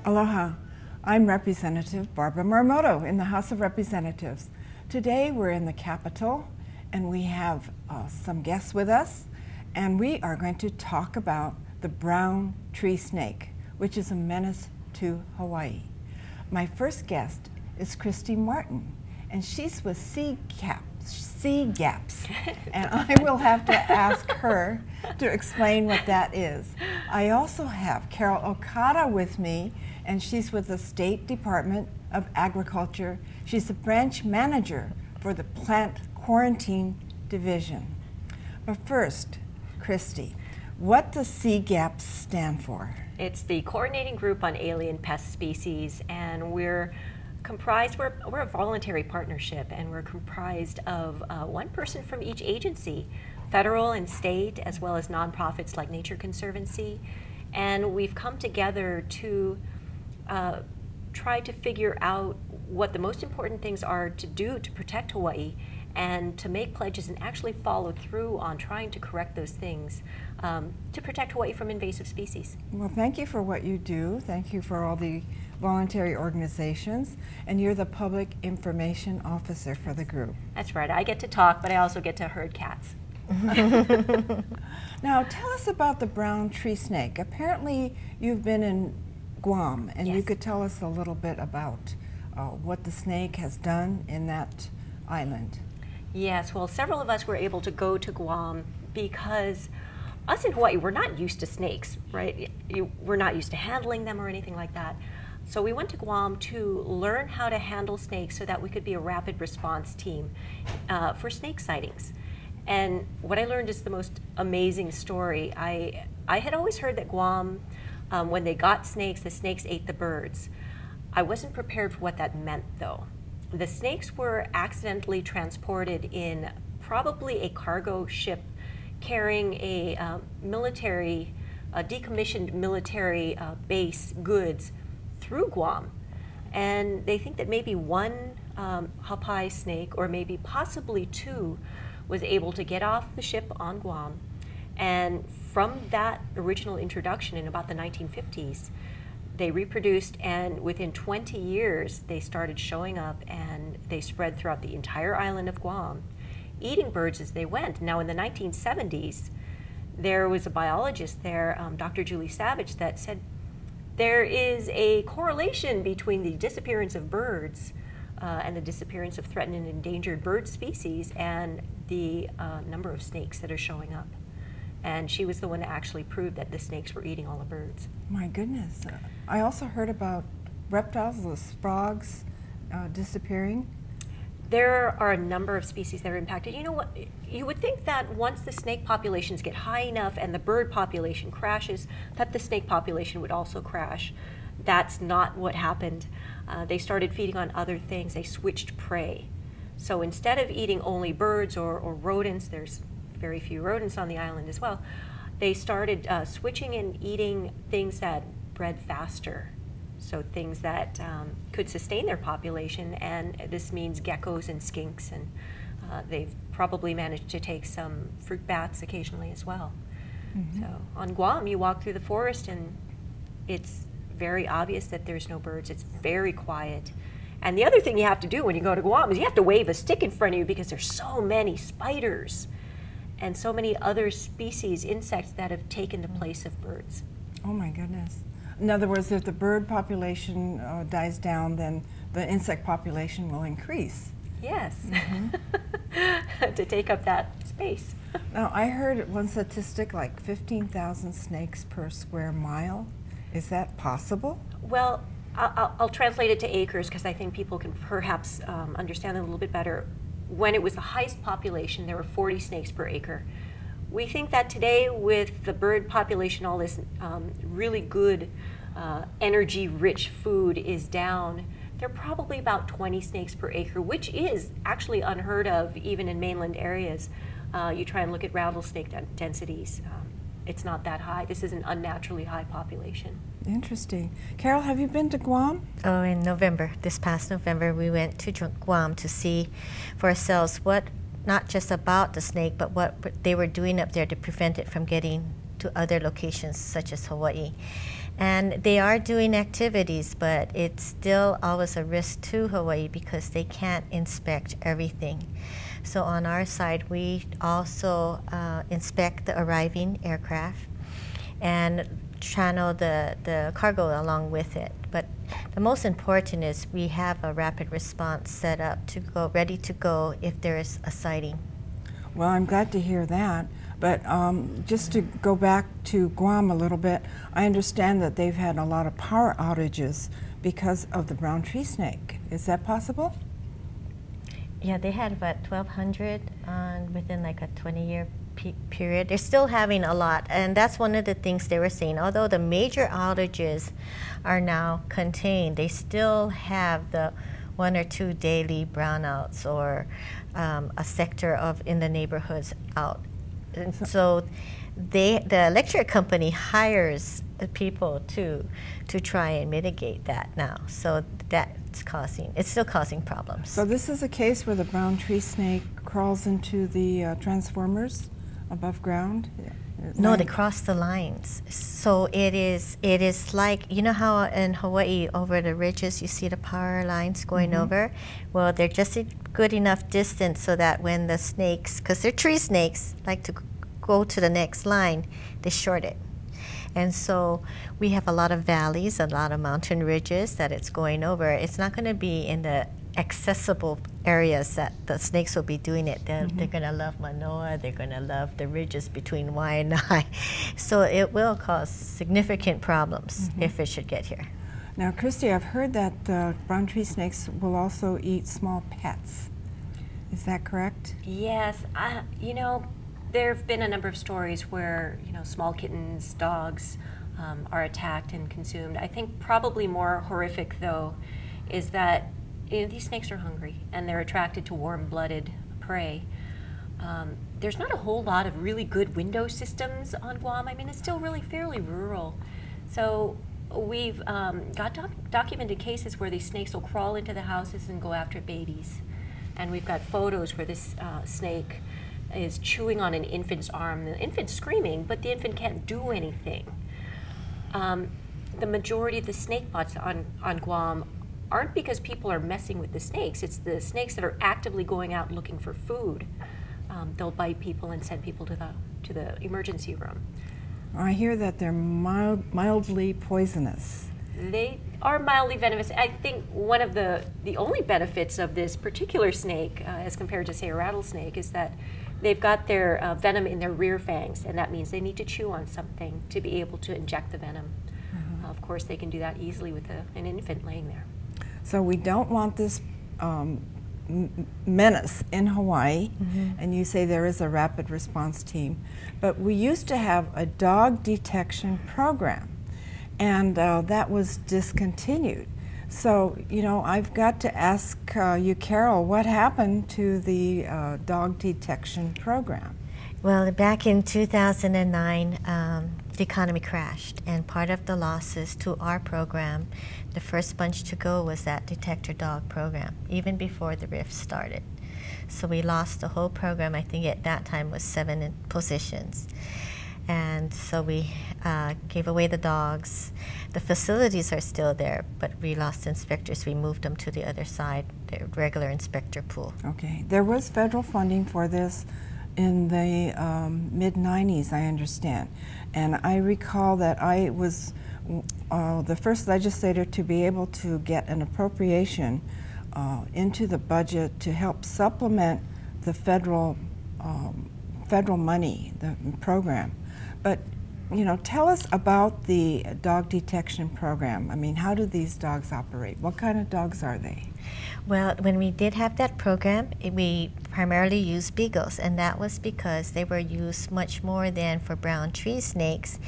Aloha. I'm Representative Barbara Marumoto in the House of Representatives. Today we're in the Capitol and we have some guests with us, and we are going to talk about the brown tree snake, which is a menace to Hawaii. My first guest is Christy Martin, and she's with CGAPS, and I will have to ask her to explain what that is. I also have Carol Okada with me, and she's with the State Department of Agriculture. She's the branch manager for the Plant Quarantine Division. But first, Christy, what does CGAPS stand for? It's the Coordinating Group on Alien Pest Species, and we're a voluntary partnership, and we're comprised of one person from each agency, federal and state, as well as nonprofits like Nature Conservancy. And we've come together to try to figure out what the most important things are to do to protect Hawaii, and to make pledges and actually follow through on trying to correct those things to protect Hawaii from invasive species. Well, thank you for what you do. Thank you for all the voluntary organizations, and you're the public information officer for the group. That's right. I get to talk, but I also get to herd cats. Now, tell us about the brown tree snake. Apparently, you've been in Guam, and Yes. you could tell us a little bit about what the snake has done in that island. Yes, well, several of us were able to go to Guam because us in Hawaii, we're not used to snakes, right? We're not used to handling them or anything like that. So we went to Guam to learn how to handle snakes so that we could be a rapid response team for snake sightings. And what I learned is the most amazing story. I had always heard that Guam, when they got snakes, the snakes ate the birds. I wasn't prepared for what that meant, though. The snakes were accidentally transported in probably a cargo ship carrying a decommissioned military base goods through Guam. And they think that maybe one hapai snake, or maybe possibly two, was able to get off the ship on Guam. And from that original introduction in about the 1950s, they reproduced, and within 20 years, they started showing up, and they spread throughout the entire island of Guam, eating birds as they went. Now, in the 1970s, there was a biologist there, Dr. Julie Savage, that said there is a correlation between the disappearance of birds and the disappearance of threatened and endangered bird species and the number of snakes that are showing up. And she was the one that actually proved that the snakes were eating all the birds. My goodness. I also heard about reptiles, those frogs disappearing. There are a number of species that are impacted. You know what? You would think that once the snake populations get high enough and the bird population crashes, that the snake population would also crash. That's not what happened. They started feeding on other things. They switched prey. So instead of eating only birds or rodents, there's very few rodents on the island as well, they started switching and eating things that bred faster. So things that could sustain their population, and this means geckos and skinks, and they've probably managed to take some fruit bats occasionally as well. Mm-hmm. So on Guam, you walk through the forest and it's very obvious that there's no birds. It's very quiet. And the other thing you have to do when you go to Guam is you have to wave a stick in front of you because there's so many spiders and so many other species, insects, that have taken the place of birds. Oh my goodness. In other words, if the bird population dies down, then the insect population will increase. Yes, Mm-hmm. to take up that space. Now, I heard one statistic like 15,000 snakes per square mile. Is that possible? Well, I'll translate it to acres because I think people can perhaps understand it a little bit better. When it was the highest population, there were 40 snakes per acre. We think that today, with the bird population, all this really good energy-rich food is down, there are probably about 20 snakes per acre, which is actually unheard of even in mainland areas. You try and look at rattlesnake densities. It's not that high. This is an unnaturally high population. Interesting. Carol, have you been to Guam? Oh, in November, this past November, we went to Guam to see for ourselves what, not just about the snake, but what they were doing up there to prevent it from getting to other locations such as Hawaii. And they are doing activities, but it's still always a risk to Hawaii because they can't inspect everything. So on our side, we also inspect the arriving aircraft and channel the cargo along with it. But the most important is we have a rapid response set up to go, ready to go if there is a sighting. Well, I'm glad to hear that. But just to go back to Guam a little bit, I understand that they've had a lot of power outages because of the brown tree snake. Is that possible? Yeah, they had about 1,200 within like a 20-year period. They're still having a lot, and that's one of the things they were saying. Although the major outages are now contained, they still have the 1 or 2 daily brownouts or a sector of in the neighborhoods out. And so the electric company hires people to try and mitigate that now. So it's still causing problems. So this is a case where the brown tree snake crawls into the transformers above ground? No, they cross the lines. So it is like, you know how in Hawaii over the ridges you see the power lines going over? Well, they're just a good enough distance so that when the snakes, because they're tree snakes, like to go to the next line, they short it. And so we have a lot of valleys, a lot of mountain ridges that it's going over. It's not going to be in the accessible areas that the snakes will be doing it. They're going to love Manoa. They're going to love the ridges between Waianae. So it will cause significant problems if it should get here. Now, Christy, I've heard that brown tree snakes will also eat small pets. Is that correct? Yes, you know, there have been a number of stories where, you know, small kittens, dogs are attacked and consumed. I think probably more horrific, though, is that these snakes are hungry and they're attracted to warm-blooded prey. There's not a whole lot of really good window systems on Guam. I mean, it's still really fairly rural. So we've got documented cases where these snakes will crawl into the houses and go after babies. And we've got photos where this snake is chewing on an infant's arm. The infant's screaming, but the infant can't do anything. The majority of the snake bites on Guam aren't because people are messing with the snakes. It's the snakes that are actively going out looking for food. They'll bite people and send people to the emergency room. I hear that they're mildly poisonous. They are mildly venomous. I think one of the only benefits of this particular snake, as compared to, say, a rattlesnake, is that they've got their venom in their rear fangs, and that means they need to chew on something to be able to inject the venom. Of course, they can do that easily with an infant laying there. So we don't want this menace in Hawaii, and you say there is a rapid response team, but we used to have a dog detection program, and that was discontinued. So, you know, I've got to ask you, Carol, what happened to the dog detection program? Well, back in 2009, the economy crashed, and part of the losses to our program, the first bunch to go was that Detector dog program, even before the rift started. So we lost the whole program. I think at that time was 7 positions. And so we gave away the dogs. The facilities are still there, but we lost inspectors. We moved them to the other side, the regular inspector pool. Okay. There was federal funding for this in the mid-90s, I understand. And I recall that I was the first legislator to be able to get an appropriation into the budget to help supplement the federal money, the program. But, you know, tell us about the dog detection program. I mean, how do these dogs operate? What kind of dogs are they? Well, when we did have that program, we primarily used beagles, and that was because they were used much more than for brown tree snakes.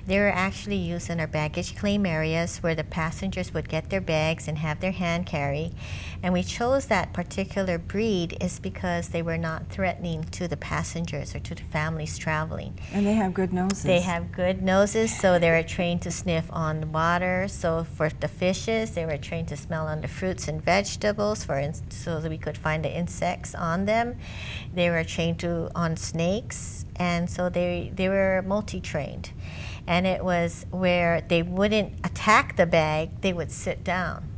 They were actually used in our baggage claim areas where the passengers would get their bags and have their hand carry. And we chose that particular breed is because they were not threatening to the passengers or to the families traveling. And they have good noses. They have good noses, so they were trained to sniff on the water. So for the fishes, they were trained to smell on the fruits and vegetables so that we could find the insects on them. They were trained on snakes, and so they were multi-trained. And it was where they wouldn't attack the bag, they would sit down.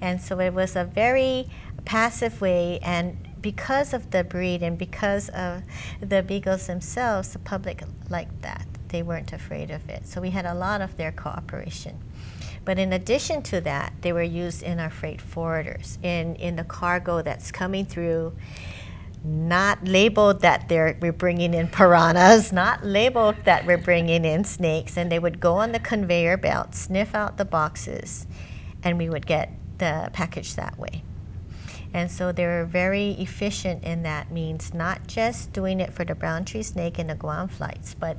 And so it was a very passive way, and because of the breed and because of the beagles themselves, the public liked that. They weren't afraid of it. So we had a lot of their cooperation. But in addition to that, they were used in our freight forwarders, in the cargo that's coming through, not labeled that we're bringing in piranhas, not labeled that we're bringing in snakes, and they would go on the conveyor belt, sniff out the boxes, and we would get the package that way. And so they were very efficient in that means, not just doing it for the brown tree snake and the Guam flights, but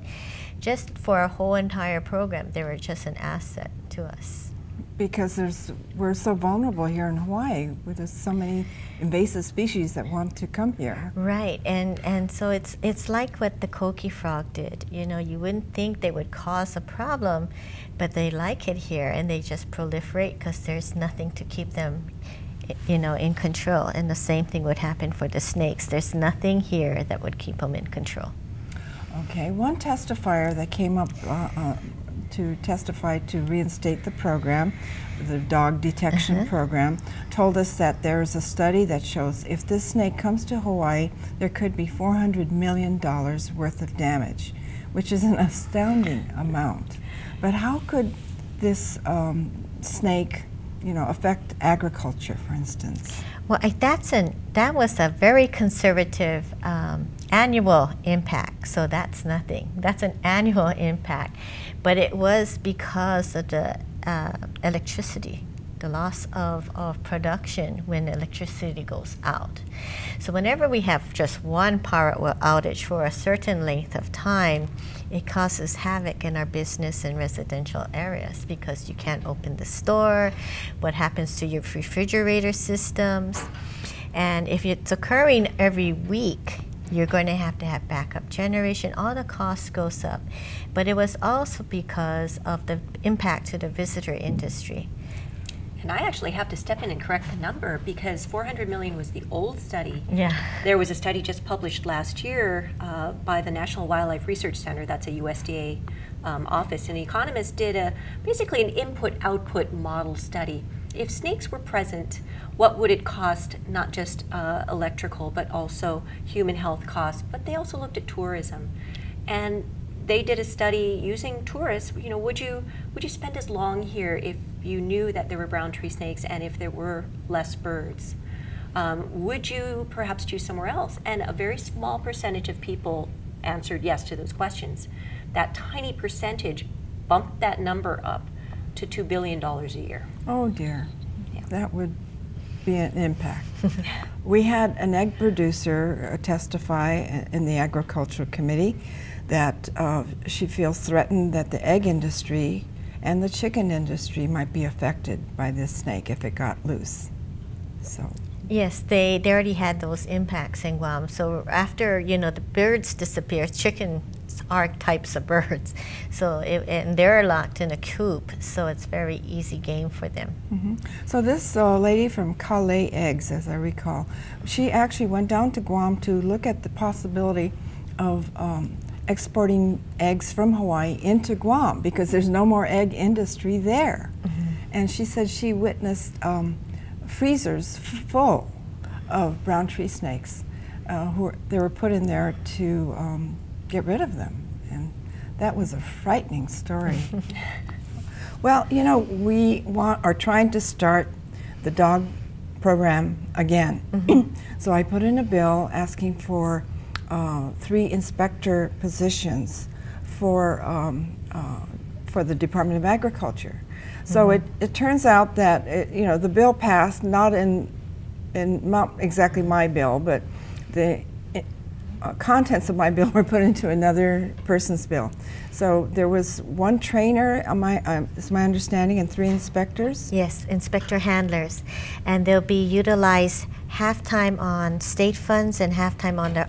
just for a whole entire program. They were just an asset to us. Because we're so vulnerable here in Hawaii, where there's so many invasive species that want to come here. Right, and so it's like what the coqui frog did. You know, you wouldn't think they would cause a problem, but they like it here, and they just proliferate because there's nothing to keep them, you know, in control. And the same thing would happen for the snakes. There's nothing here that would keep them in control. Okay, one testifier that came up to testify to reinstate the program, the dog detection program, told us that there is a study that shows if this snake comes to Hawaii, there could be $400 million worth of damage, which is an astounding amount. But how could this snake, you know, affect agriculture, for instance? Well, that was a very conservative annual impact, so that's nothing. That's an annual impact, but it was because of the electricity, the loss of production when electricity goes out. So whenever we have just one power outage for a certain length of time, it causes havoc in our business and residential areas because you can't open the store. What happens to your refrigerator systems? And if it's occurring every week, you're going to have backup generation. All the costs goes up. But it was also because of the impact to the visitor industry. And I actually have to step in and correct the number because 400 million was the old study. Yeah. There was a study just published last year by the National Wildlife Research Center, that's a USDA office, and the economists did basically an input-output model study. If snakes were present, what would it cost, not just electrical, but also human health costs? But they also looked at tourism. And they did a study using tourists. You know, would you spend as long here if you knew that there were brown tree snakes and if there were less birds? Would you perhaps choose somewhere else? And a very small percentage of people answered yes to those questions. That tiny percentage bumped that number up to $2 billion a year. Oh dear, Yeah. that would be an impact. We had an egg producer testify in the Agricultural Committee that she feels threatened that the egg industry and the chicken industry might be affected by this snake if it got loose. So. Yes, they already had those impacts in Guam. So after, you know, the birds disappear, chickens are types of birds. So and they're locked in a coop, so it's very easy game for them. Mm-hmm. So this lady from Kalei Eggs, as I recall, she actually went down to Guam to look at the possibility of exporting eggs from Hawaii into Guam because there's no more egg industry there. Mm-hmm. And she said she witnessed freezers full of brown tree snakes they were put in there to get rid of them. And that was a frightening story. Well, you know, we are trying to start the dog program again. Mm-hmm. So I put in a bill asking for 3 inspector positions for the Department of Agriculture. So mm-hmm. it turns out that you know, the bill passed not not exactly my bill, but the contents of my bill were put into another person's bill. So there was 1 trainer, is my understanding, and 3 inspectors? Yes, inspector handlers. And they'll be utilized half-time on state funds and half-time under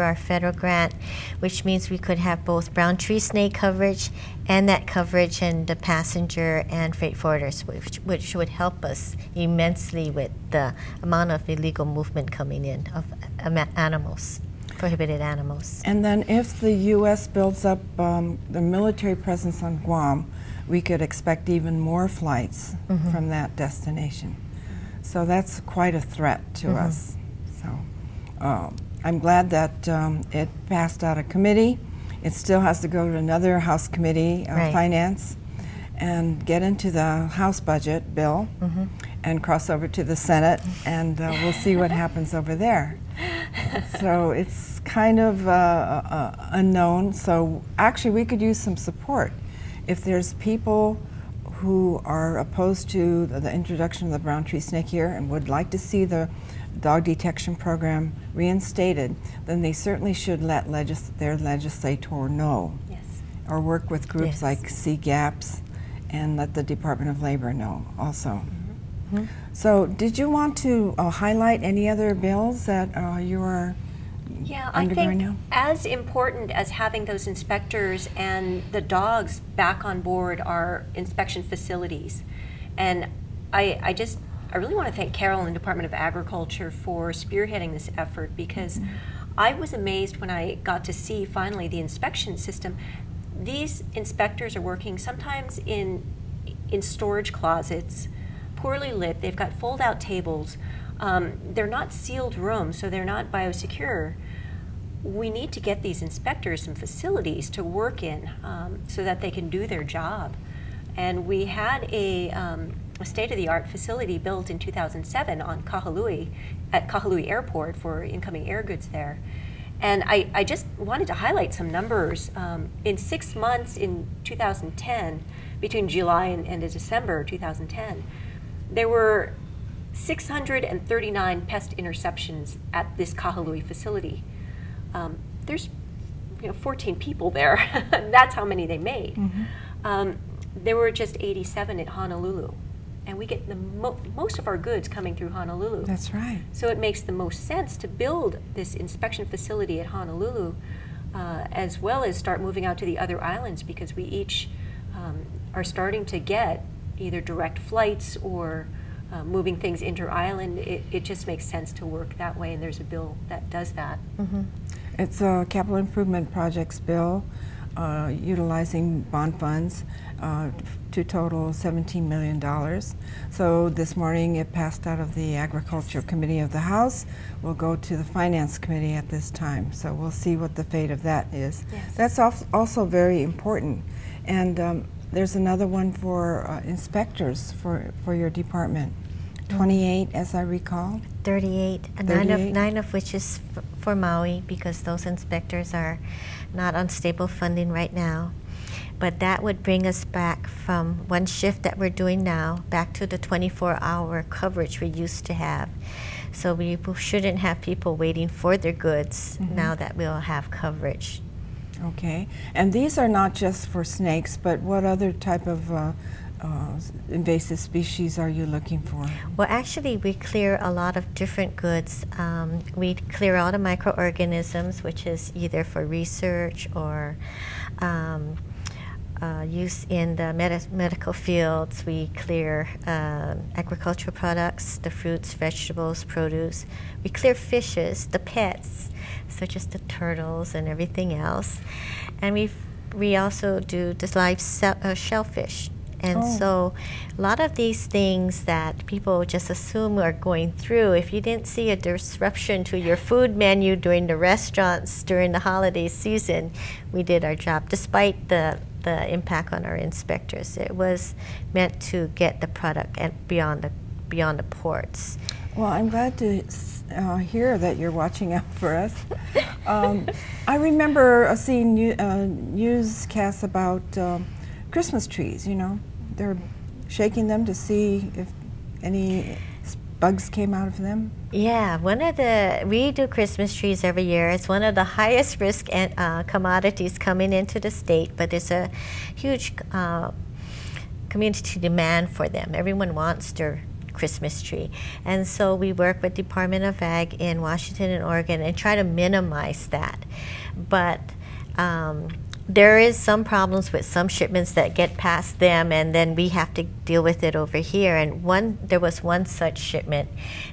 our federal grant, which means we could have both brown tree snake coverage and that coverage in the passenger and freight forwarders, which would help us immensely with the amount of illegal movement coming in of animals. prohibited animals. And then if the U.S. builds up the military presence on Guam, we could expect even more flights from that destination. So that's quite a threat to us. So I'm glad that it passed out of committee. It still has to go to another House committee, Finance, and get into the House budget bill and cross over to the Senate, and we'll see what happens over there. So it's kind of unknown. So actually we could use some support. If there's people who are opposed to the introduction of the brown tree snake here and would like to see the dog detection program reinstated, then they certainly should let their legislator know. Yes. Or work with groups like CGAPS and let the Department of Labor know also. So did you want to highlight any other bills that you are undergoing now? As important as having those inspectors and the dogs back on board our inspection facilities. And I really want to thank Carol and the Department of Agriculture for spearheading this effort, because I was amazed when I got to see finally the inspection system. These inspectors are working sometimes in storage closets, poorly lit. They've got fold-out tables. They're not sealed rooms, so they're not biosecure. We need to get these inspectors some facilities to work in so that they can do their job. And we had a state-of-the-art facility built in 2007 on Kahului, at Kahului Airport for incoming air goods there. And I just wanted to highlight some numbers. In 6 months in 2010, between July and December 2010, there were 639 pest interceptions at this Kahului facility. There's 14 people there. That's how many they made. There were just 87 at Honolulu. And we get the most of our goods coming through Honolulu. That's right. So it makes the most sense to build this inspection facility at Honolulu, as well as start moving out to the other islands, because we each are starting to get either direct flights or moving things inter-island. It just makes sense to work that way, and there's a bill that does that. It's a capital improvement projects bill utilizing bond funds to total $17 million. So this morning it passed out of the Agriculture Committee of the House. We'll go to the Finance Committee at this time. So we'll see what the fate of that is. That's also very important. And there's another one for inspectors for your department. 28, as I recall. 38, 9 of which is for Maui, because those inspectors are not on stable funding right now. But that would bring us back from one shift that we're doing now back to the 24-hour coverage we used to have. So we shouldn't have people waiting for their goods now that we'll have coverage. Okay. And these are not just for snakes, but what other type of invasive species are you looking for? Well, actually, we clear a lot of different goods. We clear all the microorganisms, which is either for research or use in the medical fields. We clear agricultural products, the fruits, vegetables, produce. We clear fishes, the pets, such as the turtles and everything else. And we also do the live shellfish. And so a lot of these things that people just assume are going through, if you didn't see a disruption to your food menu during the restaurants during the holiday season, we did our job, despite the impact on our inspectors. It was meant to get the product beyond the ports. Well, I'm glad to hear that you're watching out for us. I remember seeing newscasts about Christmas trees, they're shaking them to see if any bugs came out of them. Yeah, we do Christmas trees every year. It's one of the highest risk commodities coming into the state, but there's a huge community demand for them. Everyone wants their Christmas tree. And so we work with Department of Ag in Washington and Oregon and try to minimize that. But there is some problems with some shipments that get past them, and then we have to deal with it over here. And there was one such shipment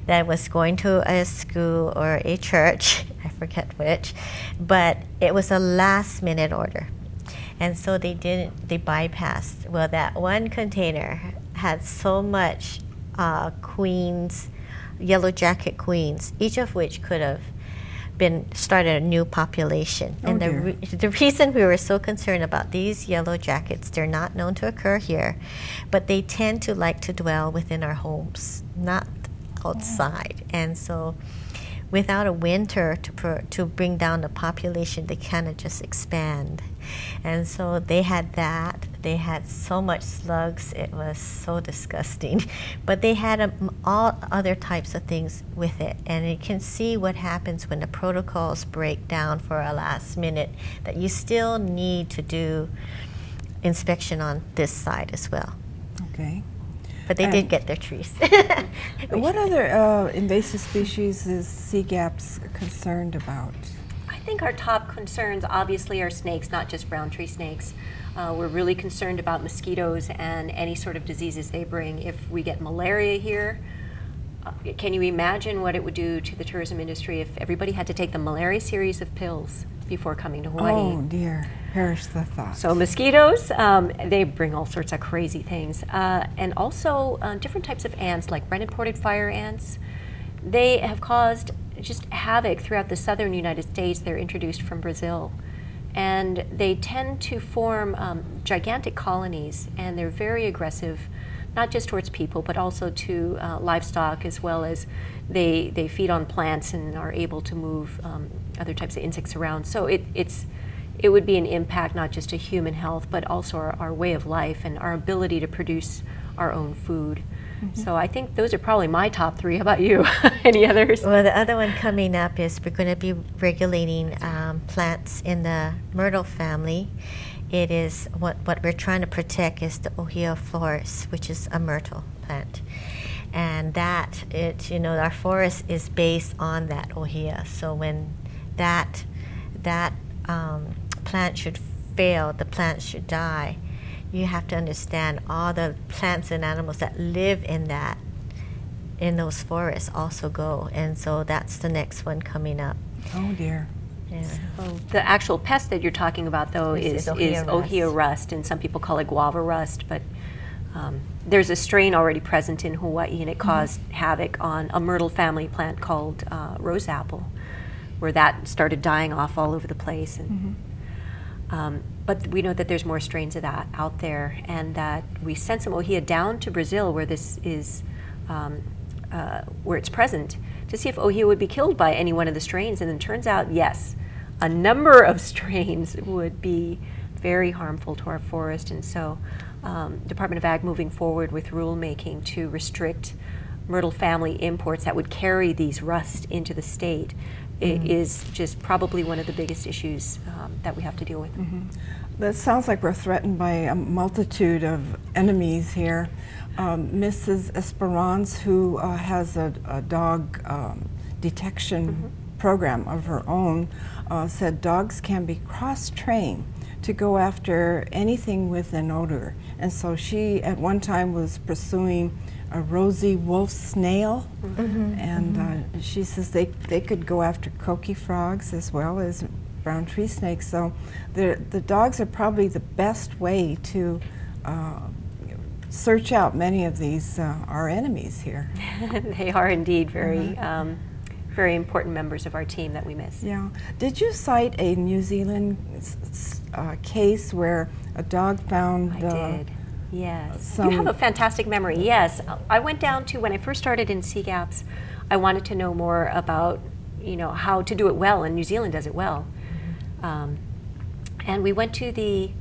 that was going to a school or a church. I forget which, but it was a last minute order. And so they bypassed. Well, that one container had so much queens, yellow jacket queens, each of which could have started a new population. Oh, and dear. the reason we were so concerned about these yellow jackets, they're not known to occur here, but they tend to like to dwell within our homes, not outside. And so without a winter to bring down the population, they kind of just expand. And so they had that. They had so much slugs, it was so disgusting. But they had all other types of things with it. And you can see what happens when the protocols break down for a last minute, that you still need to do inspection on this side as well. Okay. But they did get their trees. What other invasive species is CGAPS concerned about? I think our top concerns obviously are snakes, not just brown tree snakes. We're really concerned about mosquitoes and any sort of diseases they bring. If we get malaria here, can you imagine what it would do to the tourism industry if everybody had to take the malaria series of pills before coming to Hawaii? Oh dear, perish the thought. So mosquitoes, they bring all sorts of crazy things. And also different types of ants, like red-imported fire ants. They have caused just havoc throughout the southern United States. They're introduced from Brazil. And they tend to form gigantic colonies, and they're very aggressive, not just towards people, but also to livestock, as well as they feed on plants and are able to move other types of insects around. So it would be an impact not just to human health, but also our way of life and our ability to produce our own food. So I think those are probably my top three. How about you? Any others? Well, the other one coming up is we're going to be regulating plants in the myrtle family. It is what we're trying to protect is the Ohia florus, which is a myrtle plant, and our forest is based on that Ohia. So when that plant should fail, the plant should die. You have to understand all the plants and animals that live in those forests also go, and so that's the next one coming up. Oh dear. Yeah. So the actual pest that you're talking about, though, is Ohia rust, and some people call it guava rust, but there's a strain already present in Hawaii, and it caused havoc on a myrtle family plant called rose apple, where that started dying off all over the place. And but we know that there's more strains of that out there, and that we sent some Ohia down to Brazil, where this is, where it's present, to see if Ohia would be killed by any one of the strains. And it turns out, yes, a number of strains would be very harmful to our forest. And so Department of Ag moving forward with rulemaking to restrict myrtle family imports that would carry these rust into the state is just probably one of the biggest issues that we have to deal with. That sounds like we're threatened by a multitude of enemies here. Mrs. Esperance, who has a dog detection program of her own, said dogs can be cross-trained to go after anything with an odor. And so she at one time was pursuing a rosy wolf snail, and she says they could go after coqui frogs as well as brown tree snakes. So the dogs are probably the best way to search out many of these our enemies here. They are indeed very very important members of our team that we miss. Yeah. Did you cite a New Zealand case where a dog found? I did. Yes. You have a fantastic memory. Yes. I went down to, when I first started in CGAPS, I wanted to know more about, how to do it well, and New Zealand does it well. And we went to the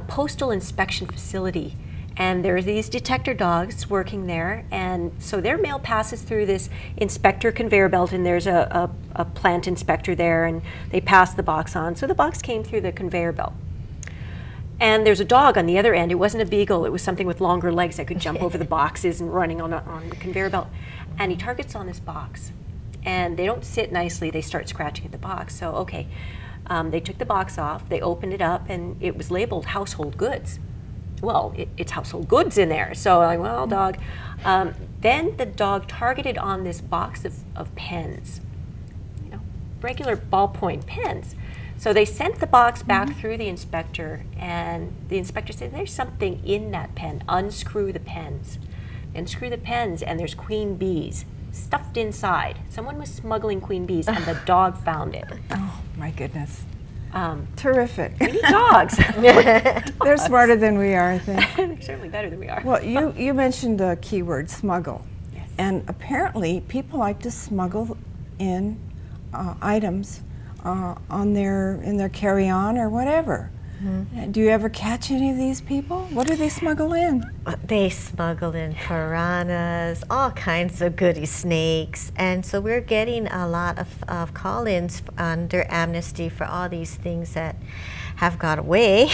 postal inspection facility, and there are these detector dogs working there, and so their mail passes through this inspector conveyor belt, and there's a plant inspector there, and they pass the box on. So the box came through the conveyor belt. And there's a dog on the other end. It wasn't a beagle. It was something with longer legs that could jump over the boxes and running on the conveyor belt. And he targets on this box. And they don't sit nicely. They start scratching at the box. So, okay, they took the box off. They opened it up, and it was labeled household goods. Well, it's household goods in there. So I'm like, well, dog. Then the dog targeted on this box of pens. regular ballpoint pens. So they sent the box back through the inspector, and the inspector said, there's something in that pen. Unscrew the pens. Unscrew the pens, and there's queen bees stuffed inside. Someone was smuggling queen bees, and the dog found it. Oh, my goodness. Terrific. We need dogs. They're smarter than we are, I think. They're certainly better than we are. Well, you mentioned the keyword smuggle. Yes. And apparently people like to smuggle in items in their carry-on or whatever. Do you ever catch any of these people? What do they smuggle in? They smuggle in piranhas, all kinds of goody snakes. And so we're getting a lot of call-ins under amnesty for all these things that have got away.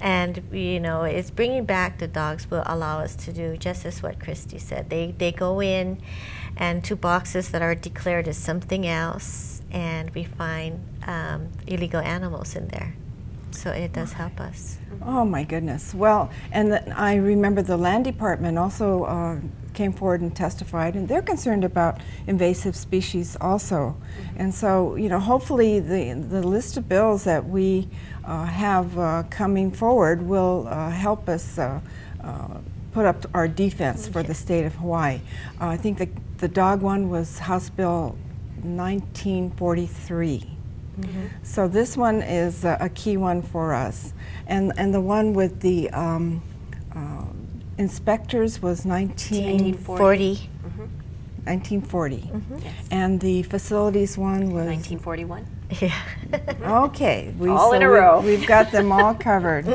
And, you know, it's bringing back the dogs will allow us to do just as what Christy said. They go in and to boxes that are declared as something else, and we find illegal animals in there. So it does help us. Oh my goodness. Well, and I remember the land department also came forward and testified, and they're concerned about invasive species also. And so, you know, hopefully the list of bills that we have coming forward will help us put up our defense for the state of Hawaii. I think the dog one was House Bill 1943. So this one is a key one for us, and the one with the inspectors was 1940. 1940. Yes. And the facilities one was 1941. Yeah. Okay, All in a row. We've got them all covered.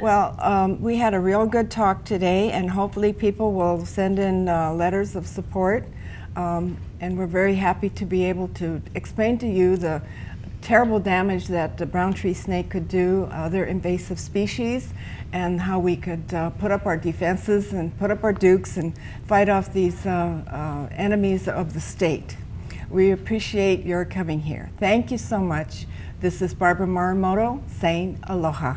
Well, we had a real good talk today, and hopefully people will send in letters of support. And we're very happy to be able to explain to you the terrible damage that the brown tree snake could do, other invasive species, and how we could put up our defenses and put up our dukes and fight off these enemies of the state. We appreciate your coming here. Thank you so much. This is Barbara Marumoto saying aloha.